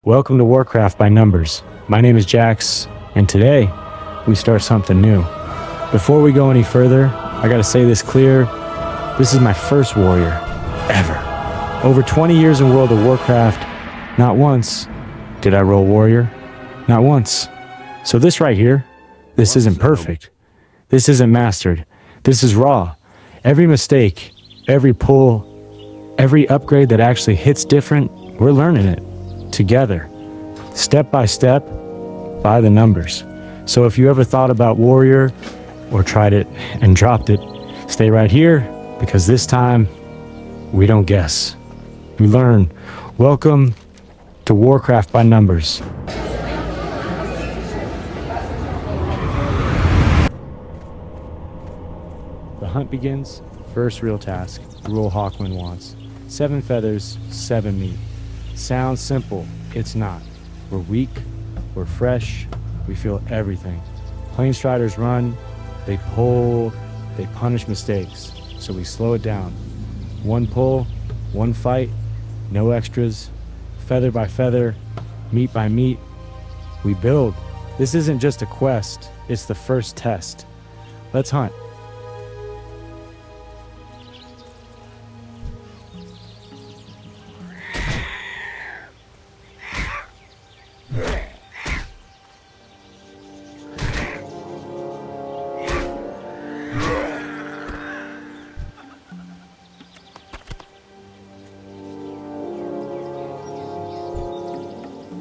Welcome to Warcraft by Numbers. My name is Jax, and today we start something new. Before we go any further, I gotta say this clear. This is my first warrior ever. Over 20 years in World of Warcraft, not once did I roll warrior. Not once. So this right here, this isn't perfect. This isn't mastered. This is raw. Every mistake, every pull, every upgrade that actually hits different, we're learning it together, step by step, by the numbers. So if you ever thought about warrior or tried it and dropped it, stay right here, because this time we don't guess, we learn. Welcome to Warcraft by Numbers. The hunt begins. First real task, rule Hawkwind wants. 7 feathers, 7 meat. Sounds simple, it's not. We're weak, we're fresh, we feel everything. Planestriders run, they pull, they punish mistakes, so we slow it down. One pull, one fight, no extras, feather by feather, meat by meat. We build. This isn't just a quest, it's the first test. Let's hunt.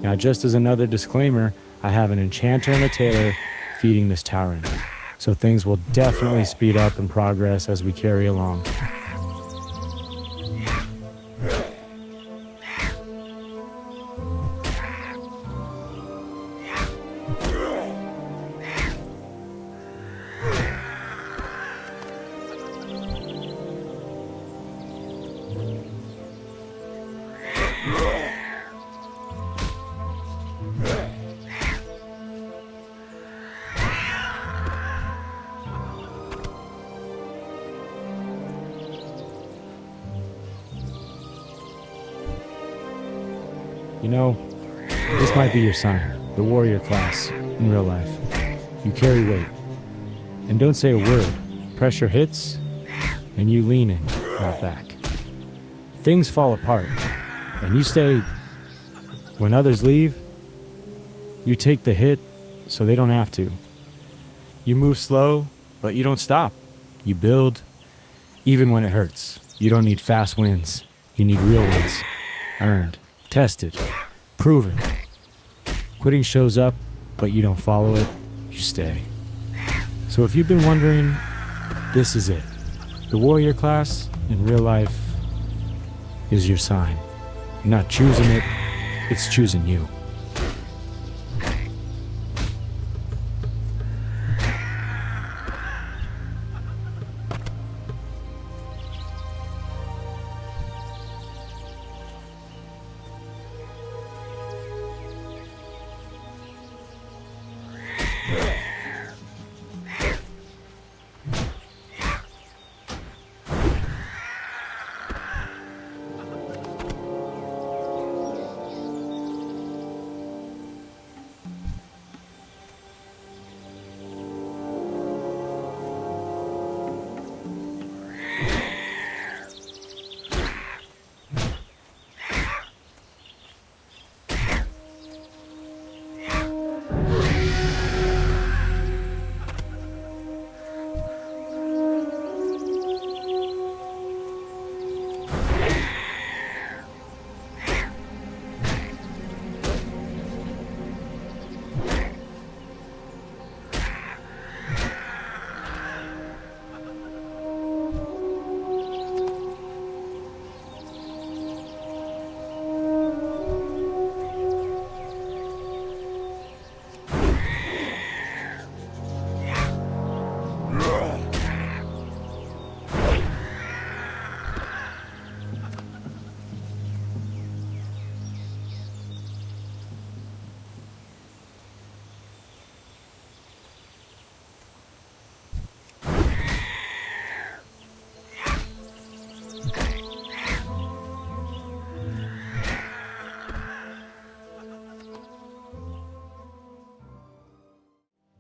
Now, just as another disclaimer, I have an enchanter and a tailor feeding this Tauren, so things will definitely speed up in progress as we carry along. You know, this might be your sign, the warrior class, in real life. You carry weight. And don't say a word. Pressure hits, and you lean in, not back. Things fall apart, and you stay. When others leave, you take the hit so they don't have to. You move slow, but you don't stop. You build, even when it hurts. You don't need fast wins. You need real wins. Earned. Tested, proven. Quitting shows up, but you don't follow it, you stay. So if you've been wondering, this is it. The warrior class in real life is your sign. You're not choosing it, it's choosing you.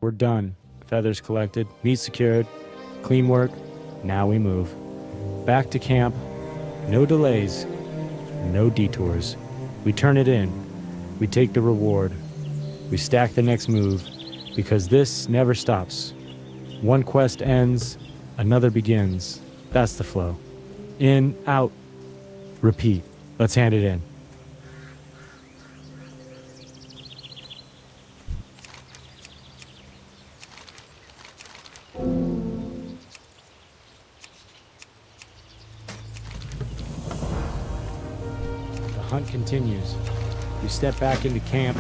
We're done. Feathers collected, meat secured, clean work. Now we move. Back to camp. No delays, no detours. We turn it in. We take the reward. We stack the next move, because this never stops. One quest ends, another begins. That's the flow. In, out, repeat. Let's hand it in. The hunt continues. We step back into camp,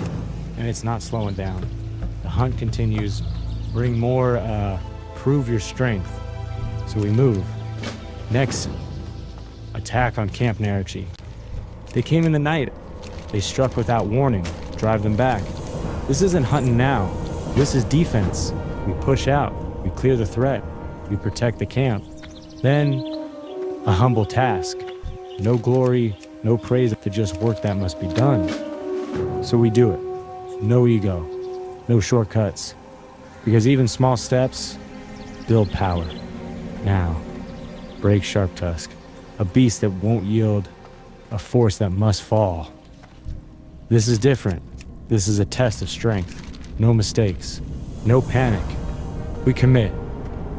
and it's not slowing down. The hunt continues. Bring more, prove your strength. So we move. Next, attack on Camp Narache. They came in the night. They struck without warning. Drive them back. This isn't hunting now. This is defense. We push out. We clear the threat. We protect the camp. Then, a humble task. No glory, no praise, to just work that must be done. So we do it. No ego. No shortcuts. Because even small steps build power. Now, break Sharp Tusk. A beast that won't yield. A force that must fall. This is different. This is a test of strength. No mistakes. No panic. We commit.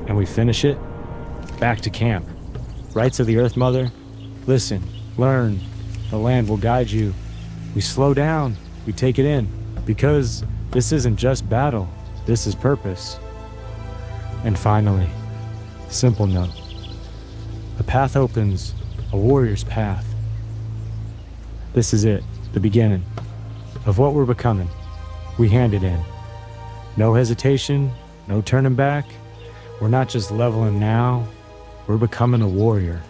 And we finish it. Back to camp. Rights of the Earth Mother. Listen. Learn. The land will guide you. We slow down. We take it in. Because this isn't just battle. This is purpose. And finally, simple note. A path opens. A warrior's path. This is it. The beginning. Of what we're becoming. We hand it in. No hesitation. No turning back. We're not just leveling now. We're becoming a warrior.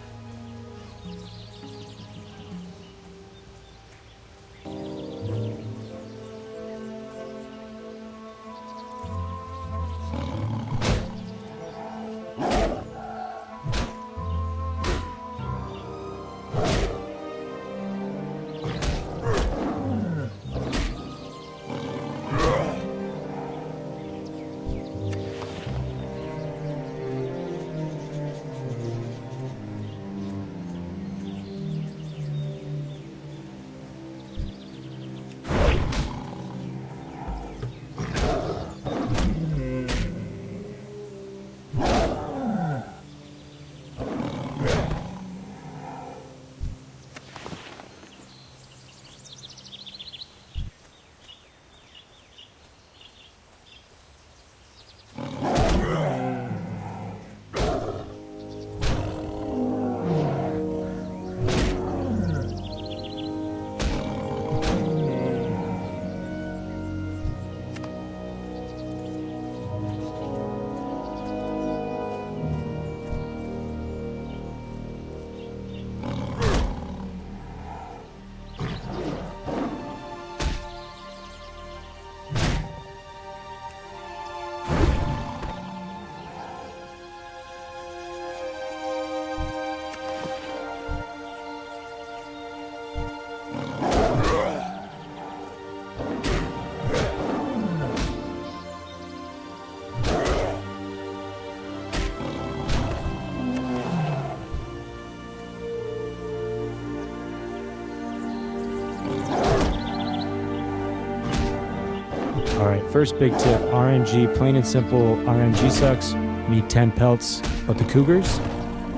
Alright, first big tip, RNG, plain and simple, RNG sucks. Need 10 pelts, but the cougars,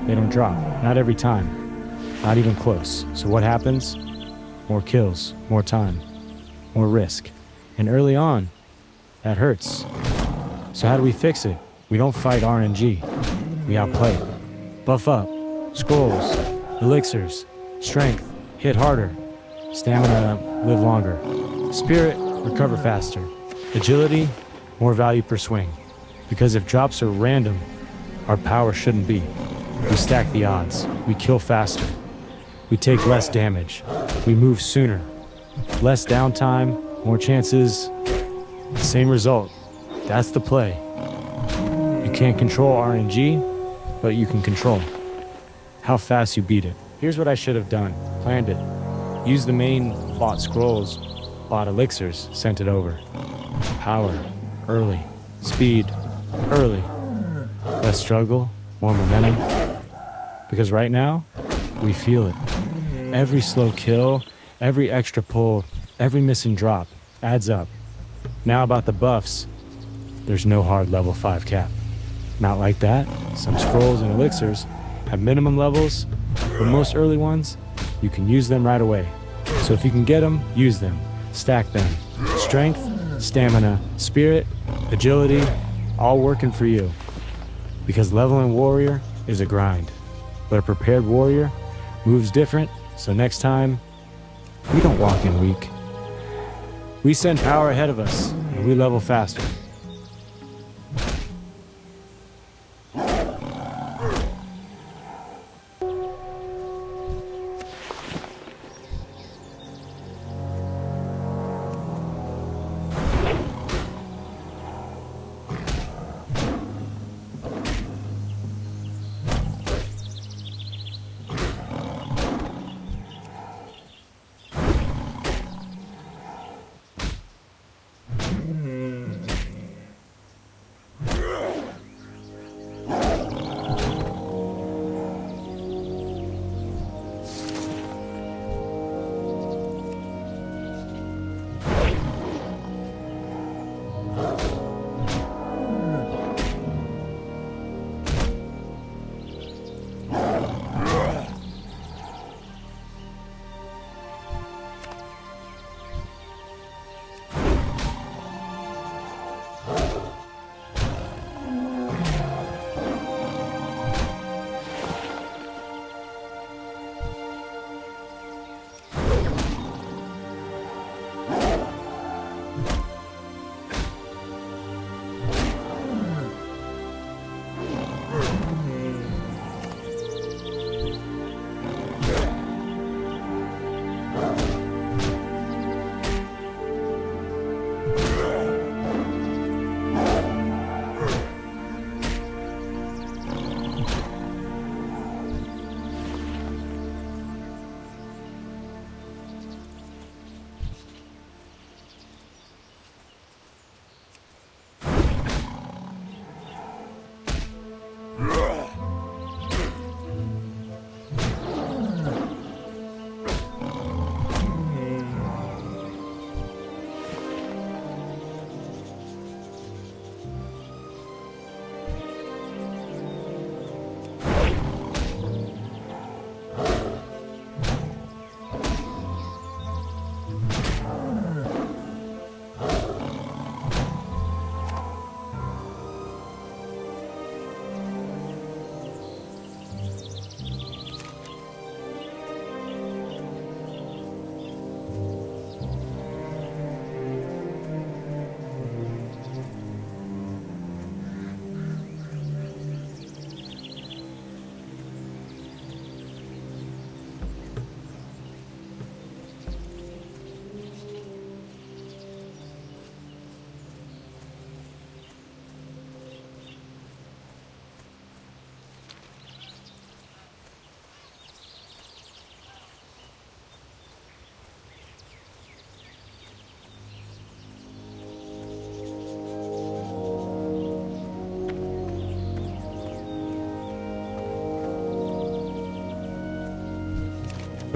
they don't drop. Not every time. Not even close. So what happens? More kills, more time, more risk. And early on, that hurts. So how do we fix it? We don't fight RNG. We outplay it. Buff up. Scrolls, elixirs, strength, hit harder. Stamina, live longer. Spirit, recover faster. Agility, more value per swing. Because if drops are random, our power shouldn't be. We stack the odds. We kill faster. We take less damage. We move sooner. Less downtime, more chances. Same result. That's the play. You can't control RNG, but you can control how fast you beat it. Here's what I should have done. Planned it. Used the main, bought scrolls, bought elixirs, sent it over. Power, early, Speed, early. Less struggle, more momentum. Because right now, we feel it. Every slow kill, every extra pull, every missing drop adds up. Now about the buffs, there's no hard level 5 cap. Not like that. Some scrolls and elixirs have minimum levels, but most early ones, you can use them right away. So if you can get them, use them. Stack them. Strength, stamina, spirit, agility, all working for you. Because leveling warrior is a grind. But a prepared warrior moves different, so next time, we don't walk in weak. We send power ahead of us, and we level faster.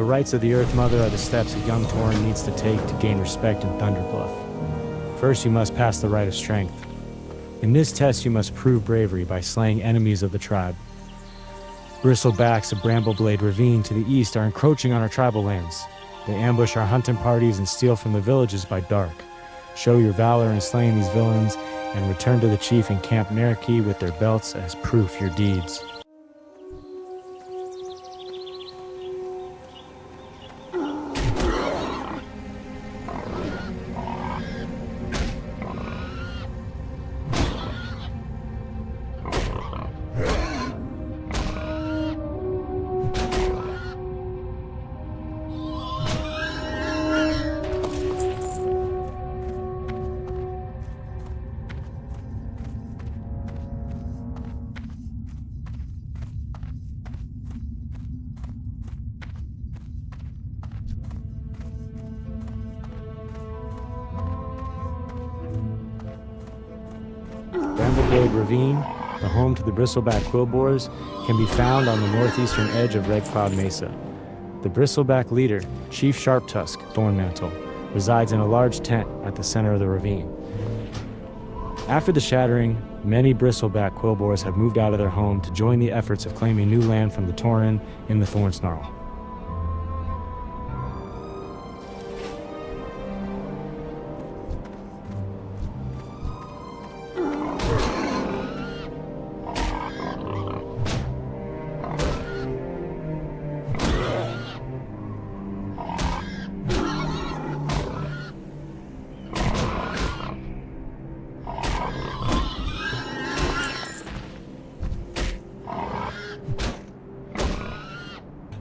The rites of the Earth Mother are the steps a young Tauren needs to take to gain respect in Thunderbluff. First, you must pass the rite of strength. In this test, you must prove bravery by slaying enemies of the tribe. Bristlebacks of Brambleblade Ravine to the east are encroaching on our tribal lands. They ambush our hunting parties and steal from the villages by dark. Show your valor in slaying these villains and return to the chief in Camp Narache with their belts as proof your deeds. Crusade Ravine, the home to the bristleback quillboars, can be found on the northeastern edge of Red Cloud Mesa. The bristleback leader, Chief Sharptusk Thornmantle, resides in a large tent at the center of the ravine. After the shattering, many bristleback quillboars have moved out of their home to join the efforts of claiming new land from the Tauren in the Thorn Snarl.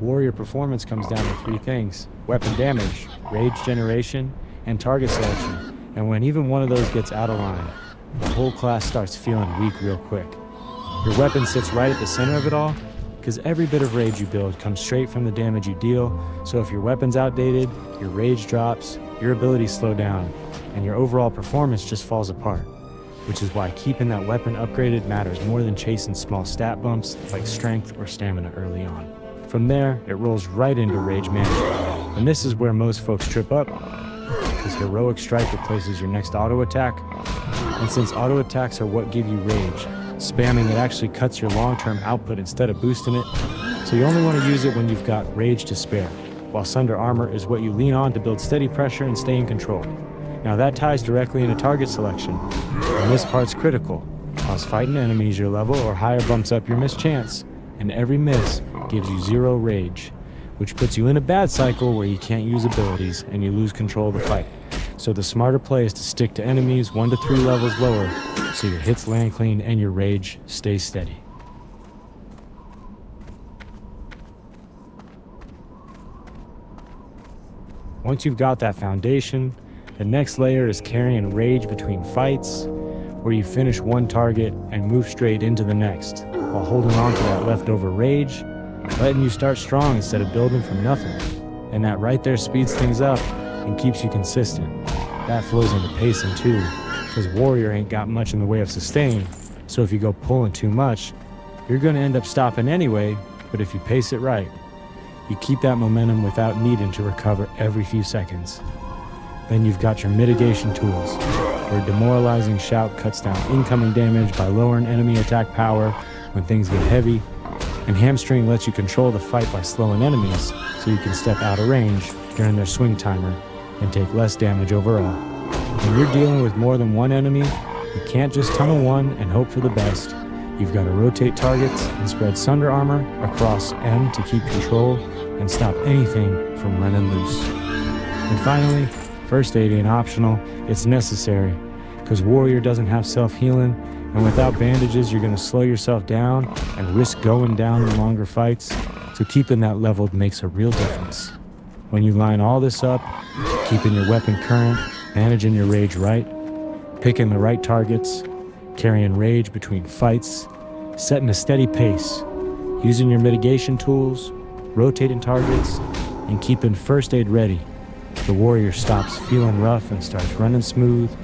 Warrior performance comes down to three things: weapon damage, rage generation, and target selection. And when even one of those gets out of line, the whole class starts feeling weak real quick. Your weapon sits right at the center of it all, because every bit of rage you build comes straight from the damage you deal. So if your weapon's outdated, your rage drops, your abilities slow down, and your overall performance just falls apart. Which is why keeping that weapon upgraded matters more than chasing small stat bumps like strength or stamina early on. From there, it rolls right into rage management, and this is where most folks trip up, because heroic strike replaces your next auto attack, and since auto attacks are what give you rage, spamming it actually cuts your long-term output instead of boosting it, so you only want to use it when you've got rage to spare, while Sunder Armor is what you lean on to build steady pressure and stay in control. Now that ties directly into target selection, and this part's critical, cause fighting enemies your level or higher bumps up your miss chance, and every miss gives you 0 rage, which puts you in a bad cycle where you can't use abilities and you lose control of the fight. So the smarter play is to stick to enemies 1 to 3 levels lower, so your hits land clean and your rage stays steady. Once you've got that foundation, the next layer is carrying rage between fights, where you finish one target and move straight into the next, while holding on to that leftover rage, letting you start strong instead of building from nothing. And that right there speeds things up and keeps you consistent. That flows into pacing too, because Warrior ain't got much in the way of sustain, so if you go pulling too much, you're gonna end up stopping anyway, but if you pace it right, you keep that momentum without needing to recover every few seconds. Then you've got your mitigation tools, where Demoralizing Shout cuts down incoming damage by lowering enemy attack power when things get heavy, and Hamstring lets you control the fight by slowing enemies so you can step out of range during their swing timer and take less damage overall. When you're dealing with more than one enemy, you can't just tunnel one and hope for the best. You've got to rotate targets and spread Sunder Armor across M to keep control and stop anything from running loose. And finally, first aid ain't optional, it's necessary, because Warrior doesn't have self-healing, and without bandages you're going to slow yourself down and risk going down in longer fights, so keeping that leveled makes a real difference. When you line all this up, keeping your weapon current, managing your rage right, picking the right targets, carrying rage between fights, setting a steady pace, using your mitigation tools, rotating targets, and keeping first aid ready, the Warrior stops feeling rough and starts running smooth,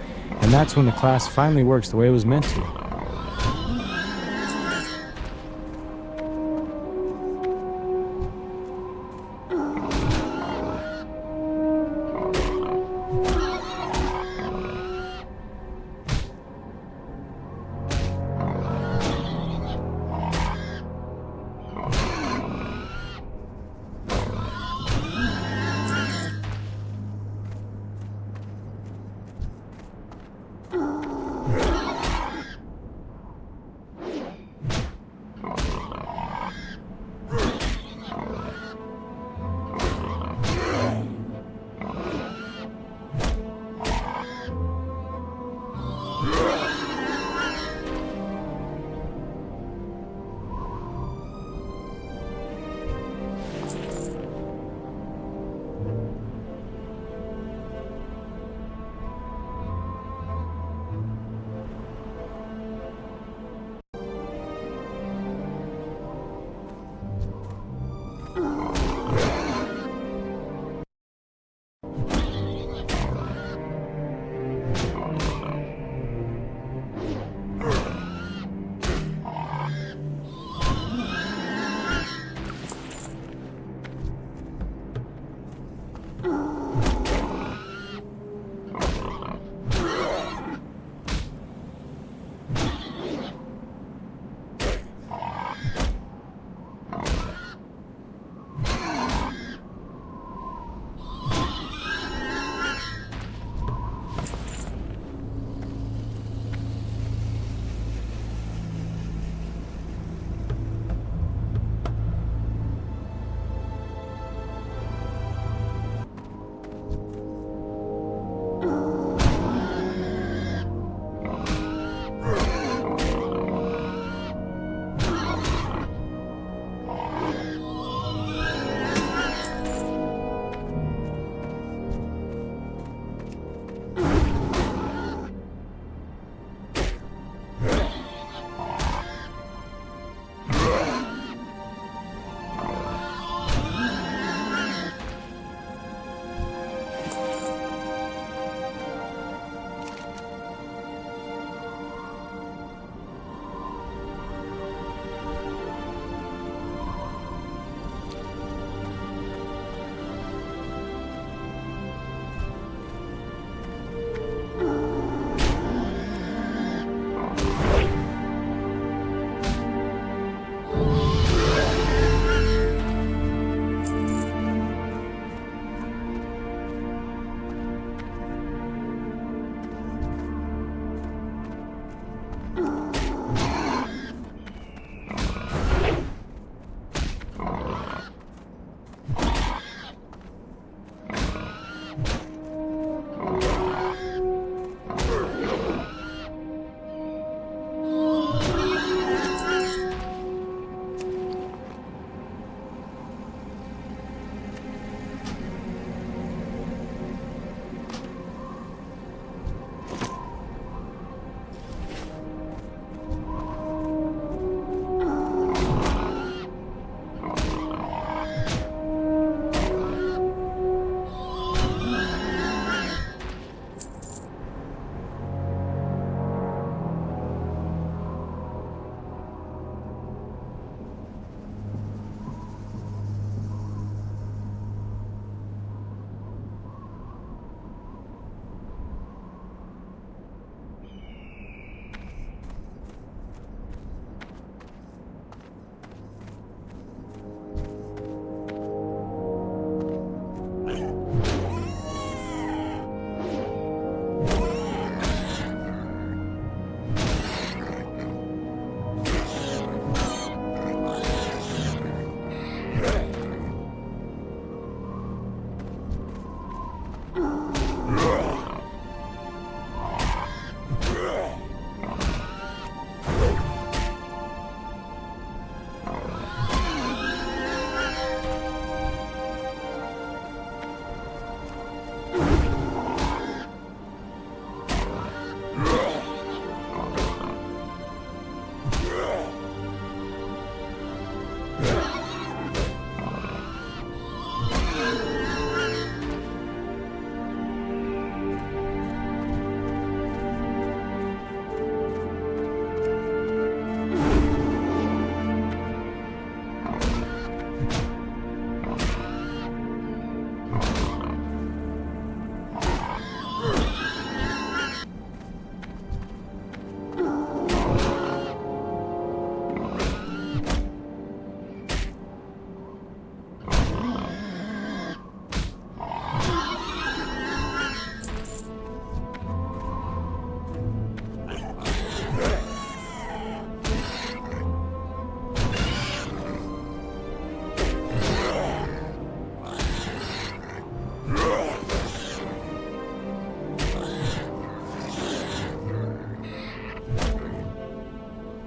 and that's when the class finally works the way it was meant to.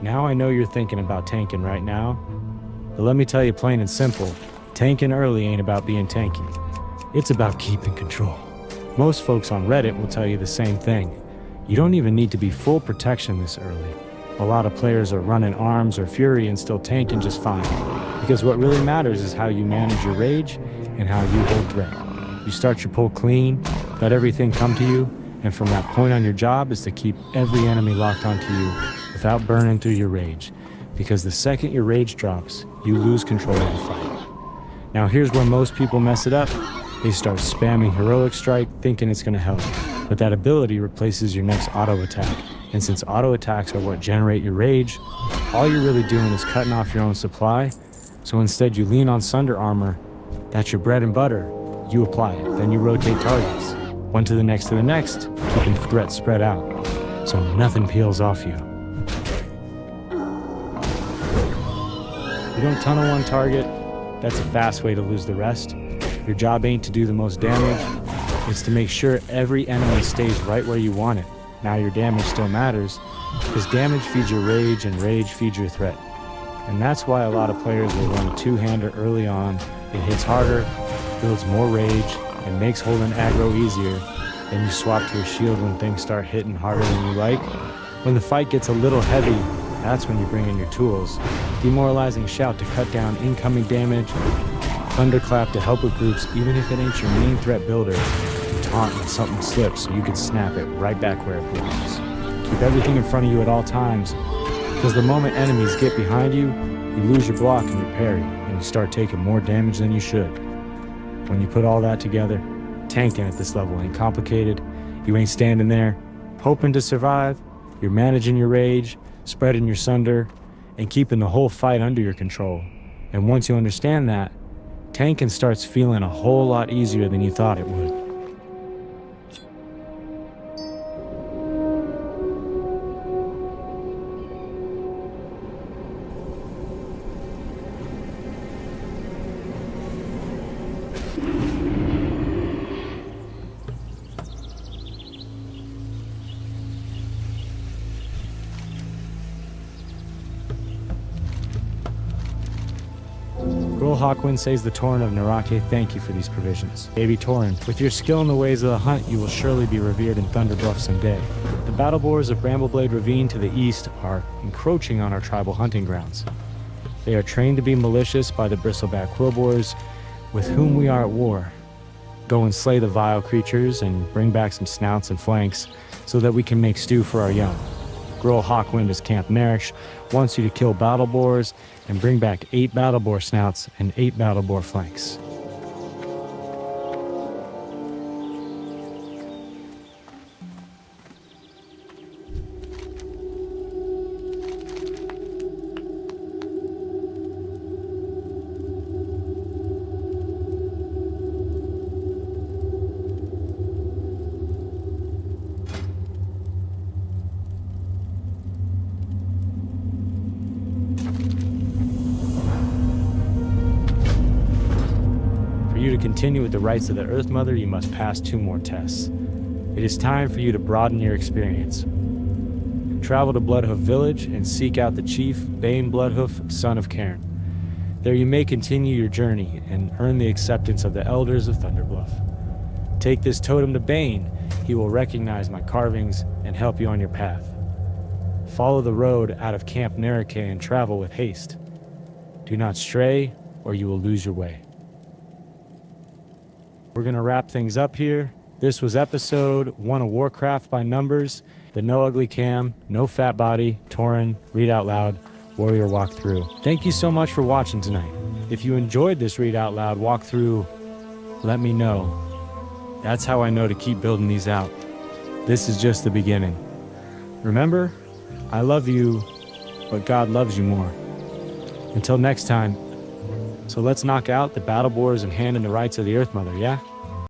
Now I know you're thinking about tanking right now, but let me tell you plain and simple, tanking early ain't about being tanky. It's about keeping control. Most folks on Reddit will tell you the same thing. You don't even need to be full protection this early. A lot of players are running arms or fury and still tanking just fine, because what really matters is how you manage your rage and how you hold threat. You start your pull clean, let everything come to you, and from that point on, your job is to keep every enemy locked onto you without burning through your rage, because the second your rage drops, you lose control of the fight. Now here's where most people mess it up. They start spamming Heroic Strike thinking it's gonna help, but that ability replaces your next auto attack, and since auto attacks are what generate your rage, all you're really doing is cutting off your own supply, so instead you lean on Sunder Armor. That's your bread and butter. You apply it, then you rotate targets, one to the next, keeping threats spread out, so nothing peels off you. You don't tunnel one target, that's a fast way to lose the rest. Your job ain't to do the most damage, it's to make sure every enemy stays right where you want it. Now your damage still matters, because damage feeds your rage and rage feeds your threat. And that's why a lot of players will run two-hander early on. It hits harder, builds more rage, and makes holding aggro easier. Then you swap to a shield when things start hitting harder than you like. When the fight gets a little heavy, that's when you bring in your tools. Demoralizing Shout to cut down incoming damage, Thunderclap to help with groups even if it ain't your main threat builder, and Taunt when something slips so you can snap it right back where it belongs. Keep everything in front of you at all times, because the moment enemies get behind you, you lose your block and your parry, and you start taking more damage than you should. When you put all that together, tanking at this level ain't complicated. You ain't standing there hoping to survive. You're managing your rage, spreading your sunder, and keeping the whole fight under your control. And once you understand that, tanking starts feeling a whole lot easier than you thought it would. Hawkwind says the Tauren of Narache, thank you for these provisions. Baby Tauren, with your skill in the ways of the hunt, you will surely be revered in Thunderbluff someday. The battle boars of Brambleblade Ravine to the east are encroaching on our tribal hunting grounds. They are trained to be malicious by the bristleback quillboars, with whom we are at war. Go and slay the vile creatures and bring back some snouts and flanks so that we can make stew for our young. Gruul Hawkwind as Camp Narache wants you to kill battle boars and bring back 8 battle boar snouts and 8 battle boar flanks. For you to continue with the rites of the Earth Mother, you must pass 2 more tests. It is time for you to broaden your experience. Travel to Bloodhoof Village and seek out the chief, Bane Bloodhoof, son of Cairn. There you may continue your journey and earn the acceptance of the elders of Thunderbluff. Take this totem to Bane. He will recognize my carvings and help you on your path. Follow the road out of Camp Narache and travel with haste. Do not stray, or you will lose your way. We're going to wrap things up here. This was episode 1 of Warcraft by Numbers, the No Ugly Cam, No Fat Body, Tauren, Read Out Loud, Warrior Walkthrough. Thank you so much for watching tonight. If you enjoyed this Read Out Loud walkthrough, let me know. That's how I know to keep building these out. This is just the beginning. Remember, I love you, but God loves you more. Until next time, so let's knock out the battle boars and hand in the rights of the Earth Mother, yeah?